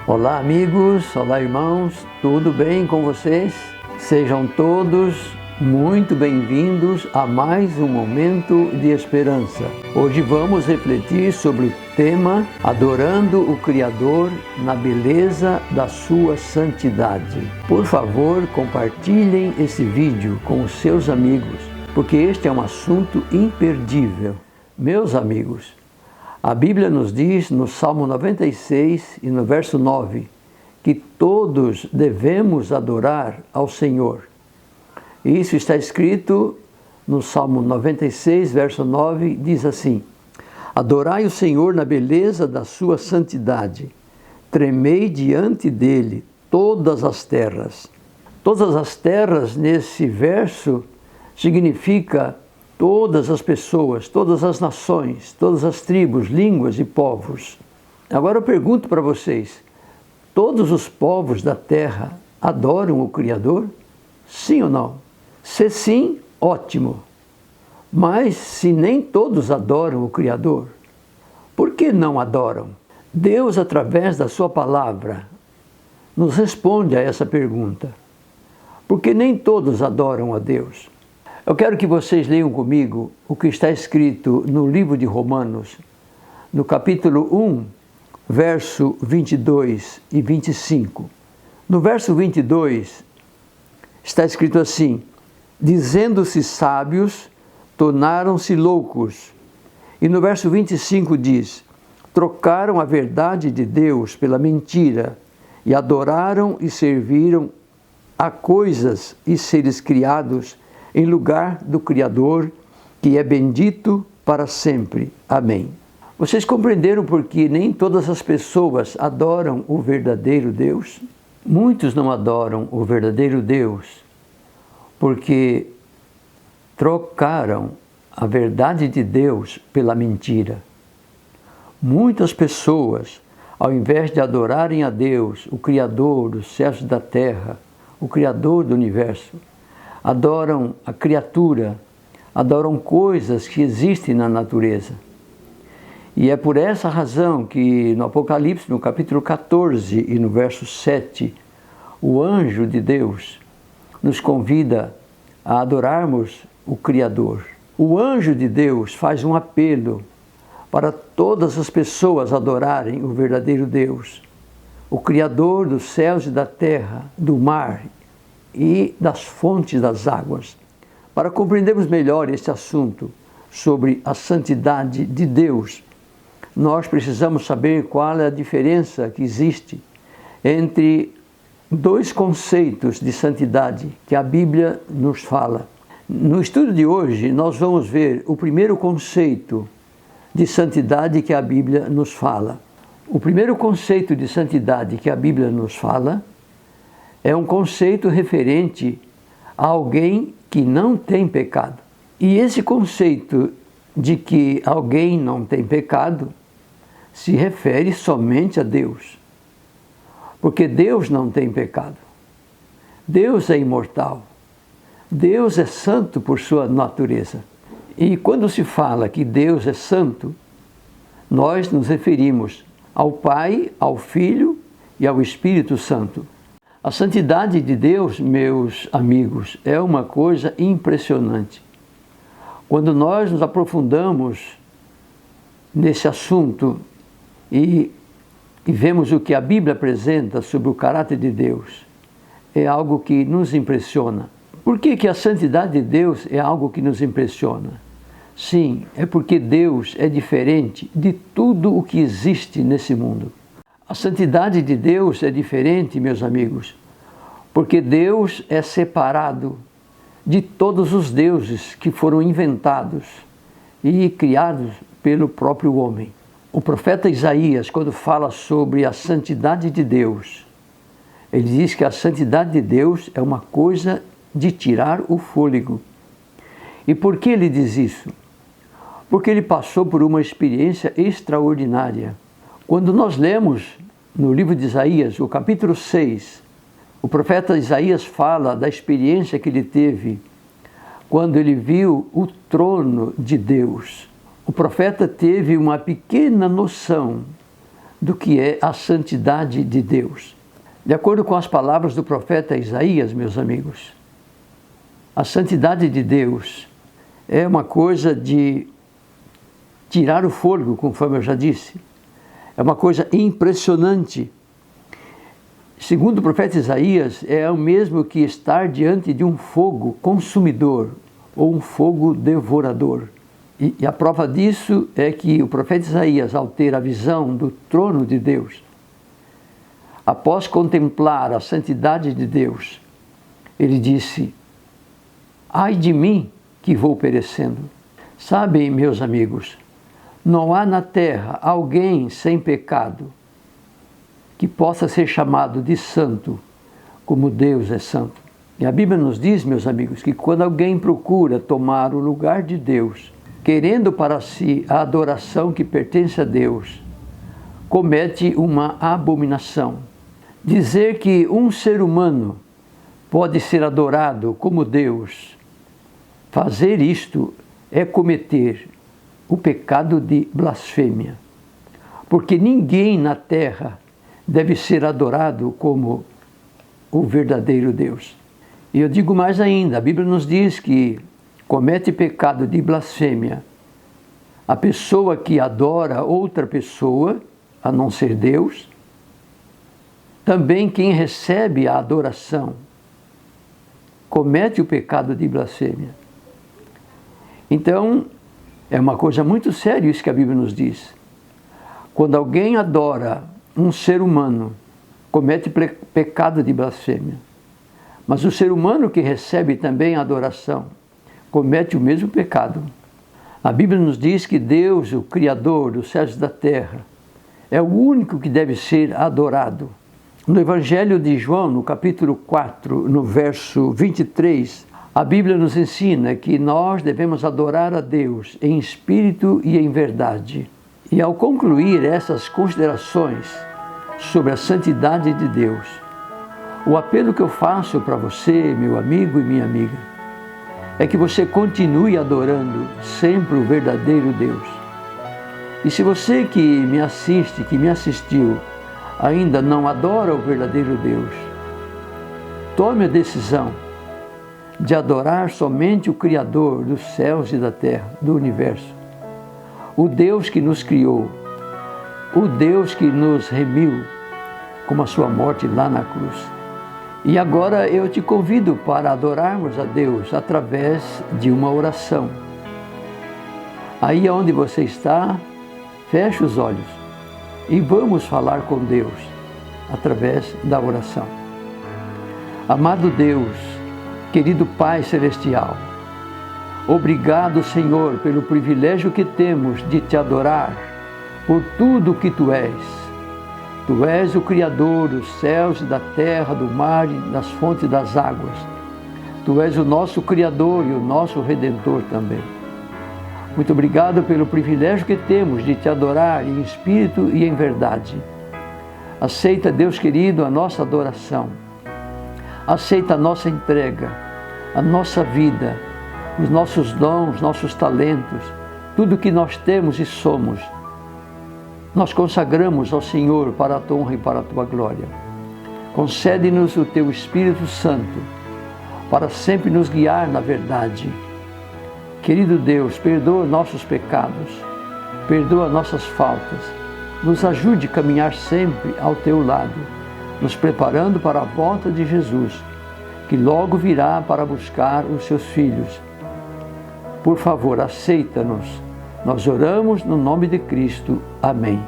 Olá amigos, olá irmãos, tudo bem com vocês? Sejam todos muito bem-vindos a mais um momento de esperança. Hoje vamos refletir sobre o tema Adorando o Criador na beleza da sua santidade. Por favor, compartilhem esse vídeo com os seus amigos, porque este é um assunto imperdível. Meus amigos, a Bíblia nos diz no Salmo 96 e no verso 9 que todos devemos adorar ao Senhor. Isso está escrito no Salmo 96, verso 9, diz assim: Adorai o Senhor na beleza da sua santidade, tremei diante dele todas as terras. Todas as terras nesse verso significa todas as pessoas, todas as nações, todas as tribos, línguas e povos. Agora eu pergunto para vocês, todos os povos da terra adoram o Criador? Sim ou não? Se sim, ótimo. Mas se nem todos adoram o Criador, por que não adoram? Deus, através da sua palavra, nos responde a essa pergunta. Porque nem todos adoram a Deus. Eu quero que vocês leiam comigo o que está escrito no livro de Romanos, no capítulo 1, verso 22 e 25. No verso 22, está escrito assim: dizendo-se sábios, tornaram-se loucos. E no verso 25 diz: trocaram a verdade de Deus pela mentira, e adoraram e serviram a coisas e seres criados em lugar do Criador, que é bendito para sempre. Amém. Vocês compreenderam por que nem todas as pessoas adoram o verdadeiro Deus? Muitos não adoram o verdadeiro Deus porque trocaram a verdade de Deus pela mentira. Muitas pessoas, ao invés de adorarem a Deus, o Criador dos céus e da terra, o Criador do universo, adoram a criatura, adoram coisas que existem na natureza. E é por essa razão que no Apocalipse, no capítulo 14 e no verso 7, o anjo de Deus nos convida a adorarmos o Criador. O anjo de Deus faz um apelo para todas as pessoas adorarem o verdadeiro Deus, o Criador dos céus e da terra, do mar e das fontes das águas. Para compreendermos melhor este assunto sobre a santidade de Deus, nós precisamos saber qual é a diferença que existe entre dois conceitos de santidade que a Bíblia nos fala. No estudo de hoje, nós vamos ver o primeiro conceito de santidade que a Bíblia nos fala. O primeiro conceito de santidade que a Bíblia nos fala é um conceito referente a alguém que não tem pecado. E esse conceito de que alguém não tem pecado se refere somente a Deus. Porque Deus não tem pecado. Deus é imortal. Deus é santo por sua natureza. E quando se fala que Deus é santo, nós nos referimos ao Pai, ao Filho e ao Espírito Santo. A santidade de Deus, meus amigos, é uma coisa impressionante. Quando nós nos aprofundamos nesse assunto e vemos o que a Bíblia apresenta sobre o caráter de Deus, é algo que nos impressiona. Por que a santidade de Deus é algo que nos impressiona? Sim, é porque Deus é diferente de tudo o que existe nesse mundo. A santidade de Deus é diferente, meus amigos, porque Deus é separado de todos os deuses que foram inventados e criados pelo próprio homem. O profeta Isaías, quando fala sobre a santidade de Deus, ele diz que a santidade de Deus é uma coisa de tirar o fôlego. E por que ele diz isso? Porque ele passou por uma experiência extraordinária. Quando nós lemos no livro de Isaías, o capítulo 6, o profeta Isaías fala da experiência que ele teve quando ele viu o trono de Deus. O profeta teve uma pequena noção do que é a santidade de Deus. De acordo com as palavras do profeta Isaías, meus amigos, a santidade de Deus é uma coisa de tirar o fôlego, conforme eu já disse. É uma coisa impressionante. Segundo o profeta Isaías, é o mesmo que estar diante de um fogo consumidor ou um fogo devorador. E a prova disso é que o profeta Isaías, ao ter a visão do trono de Deus, após contemplar a santidade de Deus, ele disse: ai de mim que vou perecendo. Sabem, meus amigos, não há na terra alguém sem pecado que possa ser chamado de santo, como Deus é santo. E a Bíblia nos diz, meus amigos, que quando alguém procura tomar o lugar de Deus, querendo para si a adoração que pertence a Deus, comete uma abominação. Dizer que um ser humano pode ser adorado como Deus, fazer isto é cometer o pecado de blasfêmia, porque ninguém na terra deve ser adorado como o verdadeiro Deus. E eu digo mais ainda, a Bíblia nos diz que comete pecado de blasfêmia a pessoa que adora outra pessoa, a não ser Deus, também quem recebe a adoração comete o pecado de blasfêmia. Então, é uma coisa muito séria isso que a Bíblia nos diz. Quando alguém adora um ser humano, comete pecado de blasfêmia. Mas o ser humano que recebe também a adoração, comete o mesmo pecado. A Bíblia nos diz que Deus, o Criador dos céus e da terra, é o único que deve ser adorado. No Evangelho de João, no capítulo 4, no verso 23, a Bíblia nos ensina que nós devemos adorar a Deus em espírito e em verdade. E ao concluir essas considerações sobre a santidade de Deus, o apelo que eu faço para você, meu amigo e minha amiga, é que você continue adorando sempre o verdadeiro Deus. E se você que me assiste, que me assistiu, ainda não adora o verdadeiro Deus, tome a decisão de adorar somente o Criador dos céus e da terra, do universo. O Deus que nos criou, o Deus que nos remiu com a sua morte lá na cruz. E agora eu te convido para adorarmos a Deus através de uma oração. Aí onde você está, feche os olhos e vamos falar com Deus através da oração. Amado Deus, querido Pai Celestial, obrigado, Senhor, pelo privilégio que temos de te adorar por tudo o que Tu és. Tu és o Criador dos céus e da terra, do mar e das fontes das águas. Tu és o nosso Criador e o nosso Redentor também. Muito obrigado pelo privilégio que temos de te adorar em espírito e em verdade. Aceita, Deus querido, a nossa adoração. Aceita a nossa entrega, a nossa vida, os nossos dons, nossos talentos, tudo que nós temos e somos. Nós consagramos ao Senhor para a tua honra e para a tua glória. Concede-nos o teu Espírito Santo para sempre nos guiar na verdade. Querido Deus, perdoa nossos pecados, perdoa nossas faltas, nos ajude a caminhar sempre ao teu lado, nos preparando para a volta de Jesus, que logo virá para buscar os seus filhos. Por favor, aceita-nos. Nós oramos no nome de Cristo. Amém.